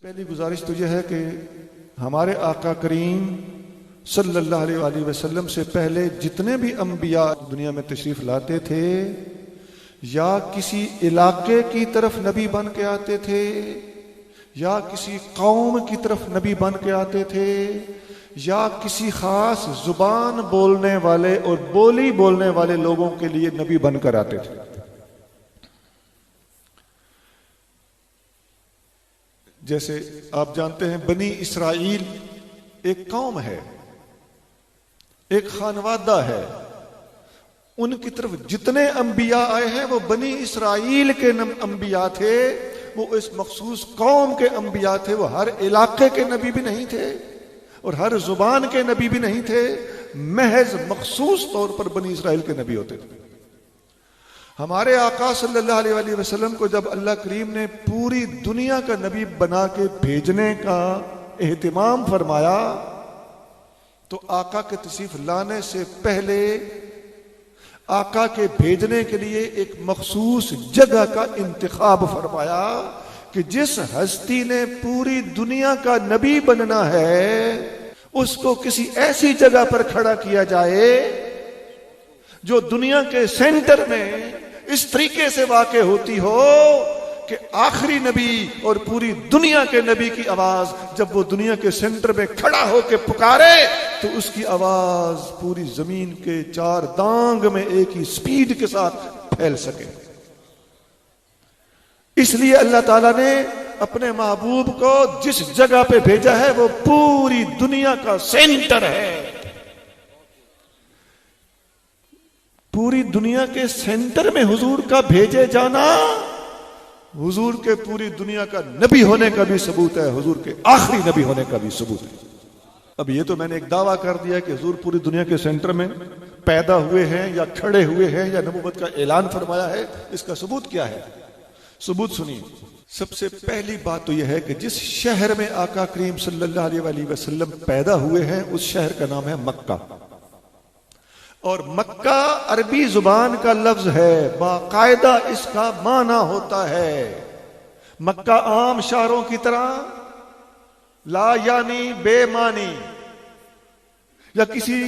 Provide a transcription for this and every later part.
پہلی گزارش تو یہ ہے کہ ہمارے آقا کریم صلی اللہ علیہ وآلہ وسلم سے پہلے جتنے بھی انبیاء دنیا میں تشریف لاتے تھے یا کسی علاقے کی طرف نبی بن کے آتے تھے یا کسی قوم کی طرف نبی بن کے آتے تھے یا کسی خاص زبان بولنے والے اور بولی بولنے والے لوگوں کے لیے نبی بن کر آتے تھے. جیسے آپ جانتے ہیں بنی اسرائیل ایک قوم ہے، ایک خانوادہ ہے. ان کی طرف جتنے انبیاء آئے ہیں وہ بنی اسرائیل کے انبیاء تھے، وہ اس مخصوص قوم کے انبیاء تھے. وہ ہر علاقے کے نبی بھی نہیں تھے اور ہر زبان کے نبی بھی نہیں تھے، محض مخصوص طور پر بنی اسرائیل کے نبی ہوتے تھے. ہمارے آقا صلی اللہ علیہ وآلہ وسلم کو جب اللہ کریم نے پوری دنیا کا نبی بنا کے بھیجنے کا اہتمام فرمایا تو آقا کے تشریف لانے سے پہلے آقا کے بھیجنے کے لیے ایک مخصوص جگہ کا انتخاب فرمایا کہ جس ہستی نے پوری دنیا کا نبی بننا ہے اس کو کسی ایسی جگہ پر کھڑا کیا جائے جو دنیا کے سینٹر میں اس طریقے سے واقع ہوتی ہو کہ آخری نبی اور پوری دنیا کے نبی کی آواز جب وہ دنیا کے سینٹر میں کھڑا ہو کے پکارے تو اس کی آواز پوری زمین کے چار دانگ میں ایک ہی سپیڈ کے ساتھ پھیل سکے. اس لیے اللہ تعالیٰ نے اپنے محبوب کو جس جگہ پہ بھیجا ہے وہ پوری دنیا کا سینٹر ہے. پوری دنیا کے سینٹر میں حضور کا بھیجے جانا حضور کے پوری دنیا کا نبی ہونے کا بھی ثبوت ہے، حضور کے آخری نبی ہونے کا بھی ثبوت ہے. اب یہ تو میں نے ایک دعویٰ کر دیا کہ حضور پوری دنیا کے سینٹر میں پیدا ہوئے ہیں یا کھڑے ہوئے ہیں یا نبوت کا اعلان فرمایا ہے. اس کا ثبوت کیا ہے؟ ثبوت سنیے. سب سے پہلی بات تو یہ ہے کہ جس شہر میں آقا کریم صلی اللہ علیہ وآلہ وسلم پیدا ہوئے ہیں اس شہر کا نام ہے مکہ. اور مکہ عربی زبان کا لفظ ہے، باقاعدہ اس کا معنی ہوتا ہے. مکہ عام شہروں کی طرح لا یعنی بے معنی یا کسی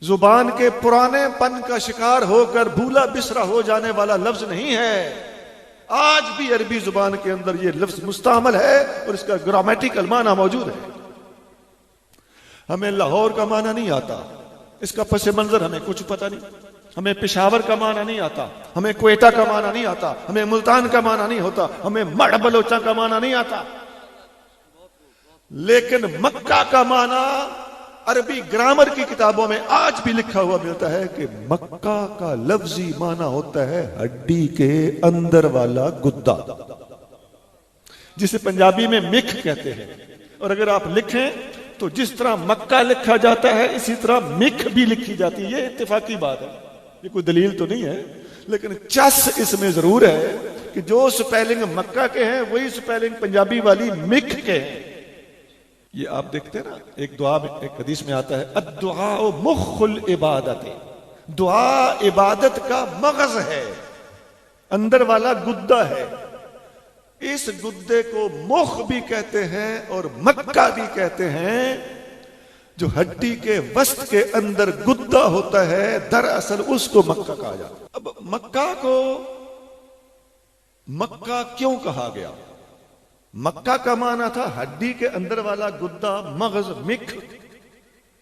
زبان کے پرانے پن کا شکار ہو کر بھولا بسرا ہو جانے والا لفظ نہیں ہے. آج بھی عربی زبان کے اندر یہ لفظ مستعمل ہے اور اس کا گرامیٹیکل معنی موجود ہے. ہمیں لاہور کا معنی نہیں آتا، اس کا پس منظر ہمیں کچھ پتہ نہیں. ہمیں پشاور کا معنی نہیں آتا، ہمیں کوئٹہ کا معنی نہیں آتا، ہمیں ملتان کا معنی نہیں ہوتا، ہمیں مڑ بلوچاں کا معنی نہیں آتا. لیکن مکہ کا معنی عربی گرامر کی کتابوں میں آج بھی لکھا ہوا ملتا ہے کہ مکہ کا لفظی معنی ہوتا ہے ہڈی کے اندر والا گدا، جسے پنجابی میں مکھ کہتے ہیں. اور اگر آپ لکھیں تو جس طرح مکہ لکھا جاتا ہے اسی طرح مکھ بھی لکھی جاتی ہے. یہ اتفاقی بات ہے، یہ کوئی دلیل تو نہیں ہے، لیکن چس اس میں ضرور ہے کہ جو سپیلنگ مکہ کے ہیں وہی سپیلنگ پنجابی والی مکھ کے ہیں. یہ آپ دیکھتے ہیں نا، ایک دعا میں ایک حدیث میں آتا ہے الدعاء مخ العبادت، دعا عبادت کا مغز ہے، اندر والا گدا ہے. اس گدے کو مخ بھی کہتے ہیں اور مکہ بھی کہتے ہیں. جو ہڈی کے وسط کے اندر گدا ہوتا ہے دراصل اس کو مکہ کہا جاتا ہے. اب مکہ کو مکہ کیوں کہا گیا؟ مکہ کا معنی تھا ہڈی کے اندر والا گدا، مغز، مکھ.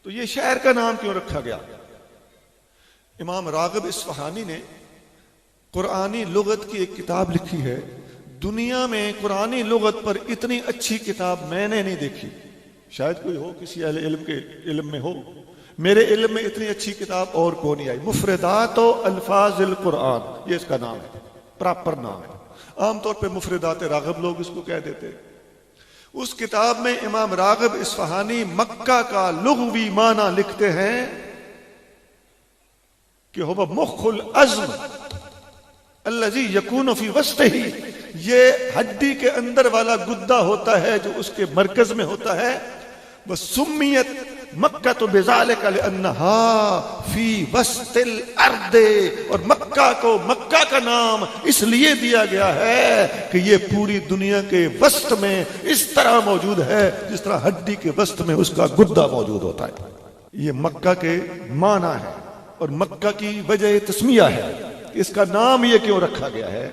تو یہ شہر کا نام کیوں رکھا گیا؟ امام راغب اصفہانی نے قرآنی لغت کی ایک کتاب لکھی ہے. دنیا میں قرآنی لغت پر اتنی اچھی کتاب میں نے نہیں دیکھی، شاید کوئی ہو، کسی اہل علم کے علم میں ہو. میرے علم میں اتنی اچھی کتاب اور کو نہیں آئی. مفردات و الفاظ القرآن یہ اس کا نام ہے، پراپر نام ہے. عام طور پہ مفردات راغب لوگ اس کو کہہ دیتے. اس کتاب میں امام راغب اصفہانی مکہ کا لغوی معنی لکھتے ہیں کہ هو مخ العظم الذي يكون في وسطه، یہ ہڈی کے اندر والا گدا ہوتا ہے جو اس کے مرکز میں ہوتا ہے. وسمیت مکہ تو بذالک لانہا فی وسط الارض، اور مکہ کو مکہ کا نام اس لیے دیا گیا ہے کہ یہ پوری دنیا کے وسط میں اس طرح موجود ہے جس طرح ہڈی کے وسط میں اس کا گدا موجود ہوتا ہے۔ یہ مکہ کے معنی ہے اور مکہ کی وجہ تسمیہ ہے، اس کا نام یہ کیوں رکھا گیا ہے۔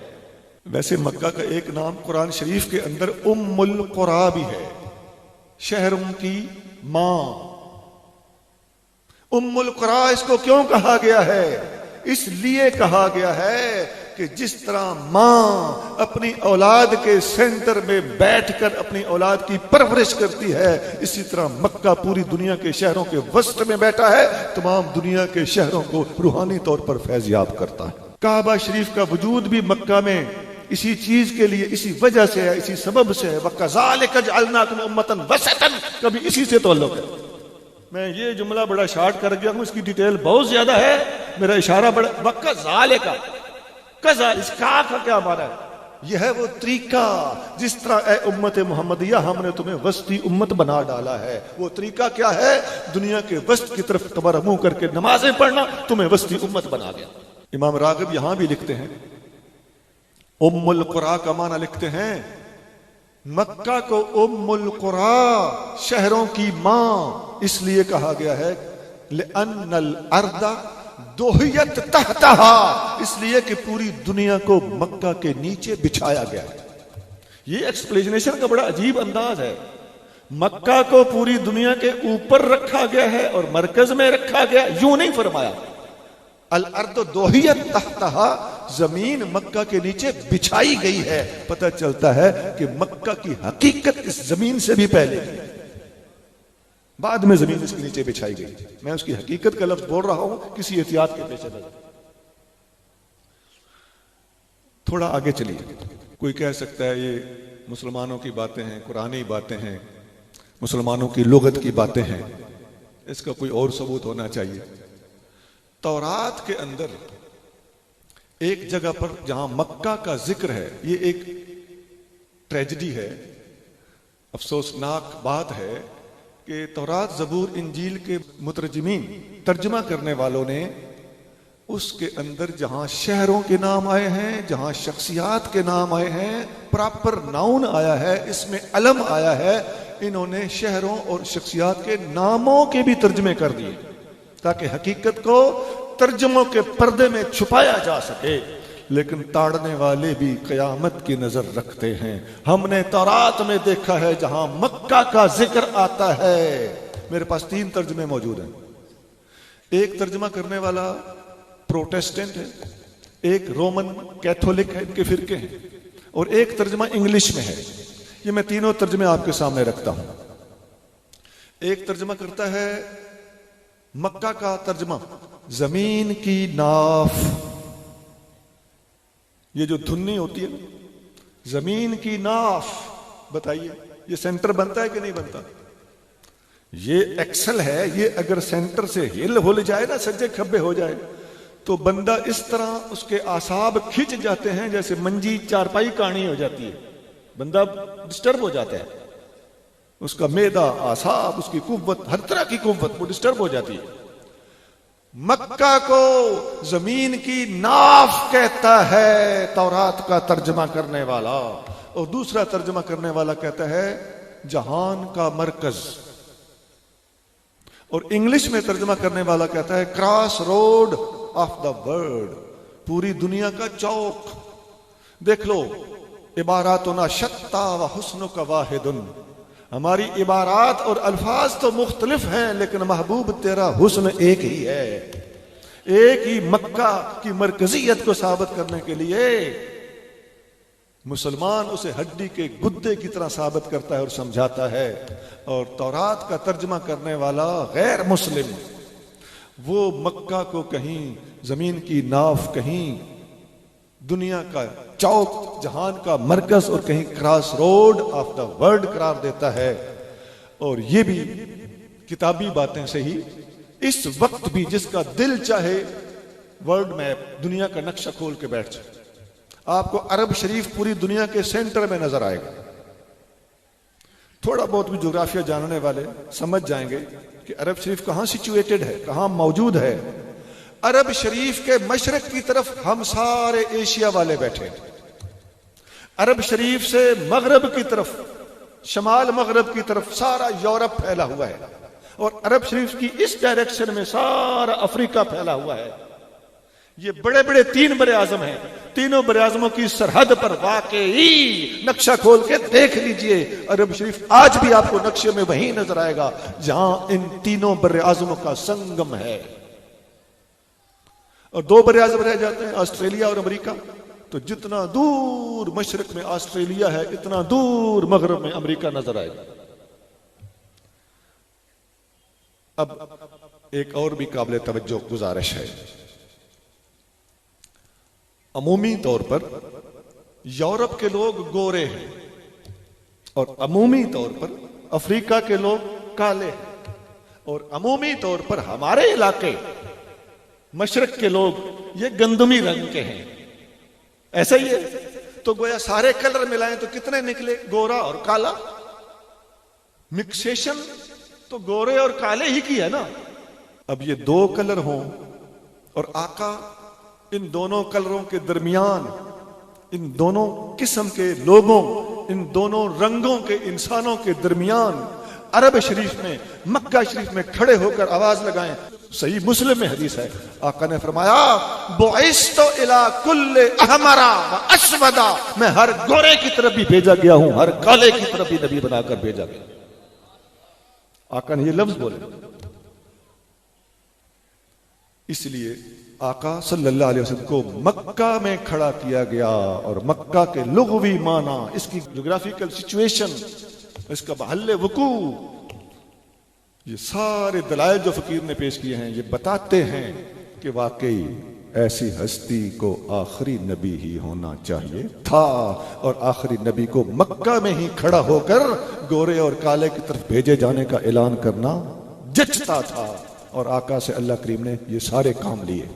ویسے مکہ کا ایک نام قرآن شریف کے اندر ام القریٰ بھی ہے، شہروں کی ماں۔ ام القریٰ اس کو کیوں کہا گیا ہے؟ اس لیے کہا گیا ہے کہ جس طرح ماں اپنی اولاد کے سینٹر میں بیٹھ کر اپنی اولاد کی پرورش کرتی ہے، اسی طرح مکہ پوری دنیا کے شہروں کے وسط میں بیٹھا ہے، تمام دنیا کے شہروں کو روحانی طور پر فیض یاب کرتا ہے۔ کعبہ شریف کا وجود بھی مکہ میں اسی چیز کے لیے، اسی وجہ سے ہے، اسی سبب سے ہے۔ وَكَذَلِكَ جَعَلْنَاكُمْ أُمَّةً وَسَطًا، کبھی اسی سے تعلق ہے۔ میں یہ جملہ بڑا شارٹ کر گیا ہوں، اس کی ڈیٹیل بہت زیادہ ہے، میرا اشارہ بڑا۔ وَكَذَلِكَ، کذا اس کا کیا معنی ہے؟ یہ ہے وہ طریقہ جس طرح اے امت محمدیہ ہم نے تمہیں وسطی امت بنا ڈالا ہے۔ وہ طریقہ کیا ہے؟ دنیا کے وسط کی طرف کمر منہ کر کے نمازیں پڑھنا تمہیں وسطی امت بنا گیا۔ امام راغب یہاں بھی لکھتے ہیں، ام القریٰ کا معنی لکھتے ہیں مکہ کو ام القریٰ، شہروں کی ماں، اس لیے کہا گیا ہے لأن الارض دہیت تحتہا، اس لیے کہ پوری دنیا کو مکہ کے نیچے بچھایا گیا۔ یہ ایکسپلینیشن کا بڑا عجیب انداز ہے۔ مکہ کو پوری دنیا کے اوپر رکھا گیا ہے اور مرکز میں رکھا گیا، یوں نہیں فرمایا الارض دہیت تحتہا، زمین مکہ کے نیچے بچھائی گئی ہے۔ پتہ چلتا ہے کہ مکہ کی حقیقت اس زمین سے بھی پہلے کی، بعد میں زمین اس کے نیچے بچھائی گئی۔ میں اس کی حقیقت کا لفظ بول رہا ہوں کسی احتیاط کے پیش نظر۔ تھوڑا آگے چلیے۔ کوئی کہہ سکتا ہے یہ مسلمانوں کی باتیں ہیں، قرآنی باتیں ہیں، مسلمانوں کی لغت کی باتیں ہیں، اس کا کوئی اور ثبوت ہونا چاہیے۔ تورات کے اندر ایک جگہ پر جہاں مکہ کا ذکر ہے، یہ ایک ٹریجڈی ہے، افسوسناک بات ہے کہ تورات، زبور، انجیل کے مترجمین، ترجمہ کرنے والوں نے اس کے اندر جہاں شہروں کے نام آئے ہیں، جہاں شخصیات کے نام آئے ہیں، پراپر ناؤن آیا ہے، اس میں علم آیا ہے، انہوں نے شہروں اور شخصیات کے ناموں کے بھی ترجمے کر دیے تاکہ حقیقت کو ترجموں کے پردے میں چھپایا جا سکے۔ لیکن تاڑنے والے بھی قیامت کی نظر رکھتے ہیں۔ ہم نے تورات میں دیکھا ہے جہاں مکہ کا ذکر آتا ہے، میرے پاس 3 ترجمے موجود ہیں۔ ایک ترجمہ کرنے والا پروٹیسٹنٹ ہے، ایک رومن کیتھولک ہے، ان کے فرقے ہیں، اور ایک ترجمہ انگلش میں ہے۔ یہ میں تینوں ترجمے آپ کے سامنے رکھتا ہوں۔ ایک ترجمہ کرتا ہے مکہ کا ترجمہ، زمین کی ناف، یہ جو دھنی ہوتی ہے نا، زمین کی ناف، بتائیے یہ سینٹر بنتا ہے کہ نہیں بنتا؟ یہ ایکسل ہے، یہ اگر سینٹر سے ہل جائے نا، سجے کھبے ہو جائے تو بندہ اس طرح اس کے اعصاب کھنچ جاتے ہیں جیسے منجی چارپائی کہانی ہو جاتی ہے، بندہ ڈسٹرب ہو جاتا ہے، اس کا معدہ، اعصاب، اس کی قوت، ہر طرح کی قوت وہ ڈسٹرب ہو جاتی ہے۔ مکہ کو زمین کی ناف کہتا ہے تورات کا ترجمہ کرنے والا، اور دوسرا ترجمہ کرنے والا کہتا ہے جہان کا مرکز، اور انگلش میں ترجمہ کرنے والا کہتا ہے cross road of the world, پوری دنیا کا چوک۔ دیکھ لو، عباراتنا شتّا و حسنک واحد، ہماری عبارات اور الفاظ تو مختلف ہیں لیکن محبوب تیرا حسن ایک ہی ہے۔ ایک ہی مکہ کی مرکزیت کو ثابت کرنے کے لیے مسلمان اسے ہڈی کے گدے کی طرح ثابت کرتا ہے اور سمجھاتا ہے، اور تورات کا ترجمہ کرنے والا غیر مسلم وہ مکہ کو کہیں زمین کی ناف، کہیں دنیا کا چوک، جہان کا مرکز، اور کہیں cross road of the world قرار دیتا ہے۔ اور یہ بھی کتابی باتیں سے ہی اس وقت بھی جس کا دل چاہے ورلڈ میپ، دنیا کا نقشہ کھول کے بیٹھ جائے، آپ کو عرب شریف پوری دنیا کے سینٹر میں نظر آئے گا۔ تھوڑا بہت بھی جغرافیہ جاننے والے سمجھ جائیں گے کہ کہ عرب شریف کہاں سچویٹڈ ہے، کہاں موجود ہے؟ عرب شریف کے مشرق کی طرف ہم سارے ایشیا والے بیٹھے، عرب شریف سے مغرب کی طرف، شمال مغرب کی طرف سارا یورپ پھیلا ہوا ہے، اور عرب شریف کی اس ڈائریکشن میں سارا افریقہ پھیلا ہوا ہے۔ یہ بڑے بڑے 3 بر اعظم ہیں، تینوں بر اعظموں کی سرحد پر واقعی نقشہ کھول کے دیکھ لیجئے، عرب شریف آج بھی آپ کو نقشے میں وہیں نظر آئے گا جہاں ان تینوں بر اعظموں کا سنگم ہے۔ اور 2 بر اعظم رہ جاتے ہیں، آسٹریلیا اور امریکہ۔ تو جتنا دور مشرق میں آسٹریلیا ہے، اتنا دور مغرب میں امریکہ نظر آئے گا۔ اب ایک اور بھی قابل توجہ گزارش ہے، عمومی طور پر یورپ کے لوگ گورے ہیں اور عمومی طور پر افریقہ کے لوگ کالے ہیں، اور عمومی طور پر ہمارے علاقے مشرق کے لوگ یہ گندمی رنگ کے ہیں، ایسا ہی ہے۔ تو گویا سارے کلر ملائیں تو کتنے نکلے؟ گورا اور کالا، مکسیشن تو گورے اور کالے ہی کی ہے نا۔ اب یہ 2 کلر ہوں اور آقا ان دونوں کلروں کے درمیان، ان دونوں قسم کے لوگوں، ان دونوں رنگوں کے انسانوں کے درمیان عرب شریف میں، مکہ شریف میں کھڑے ہو کر آواز لگائیں۔ صحیح مسلم میں حدیث ہے، آقا نے فرمایا بعثت الی کل احمر و اسود، میں ہر گورے کی طرف بھی بھیجا گیا ہوں، ہر کالے کی طرف بھی نبی بنا کر بھیجا گیا۔ آقا نے یہ لفظ بولے، اس لیے آقا صلی اللہ علیہ وسلم کو مکہ میں کھڑا کیا گیا، اور مکہ کے لغوی معنی، اس کی جغرافیکل سچویشن، اس کا محل وقوع، یہ سارے دلائل جو فقیر نے پیش کیے ہیں یہ بتاتے ہیں کہ واقعی ایسی ہستی کو آخری نبی ہی ہونا چاہیے تھا، اور آخری نبی کو مکہ میں ہی کھڑا ہو کر گورے اور کالے کی طرف بھیجے جانے کا اعلان کرنا جچتا تھا، اور آقا سے اللہ کریم نے یہ سارے کام لیے۔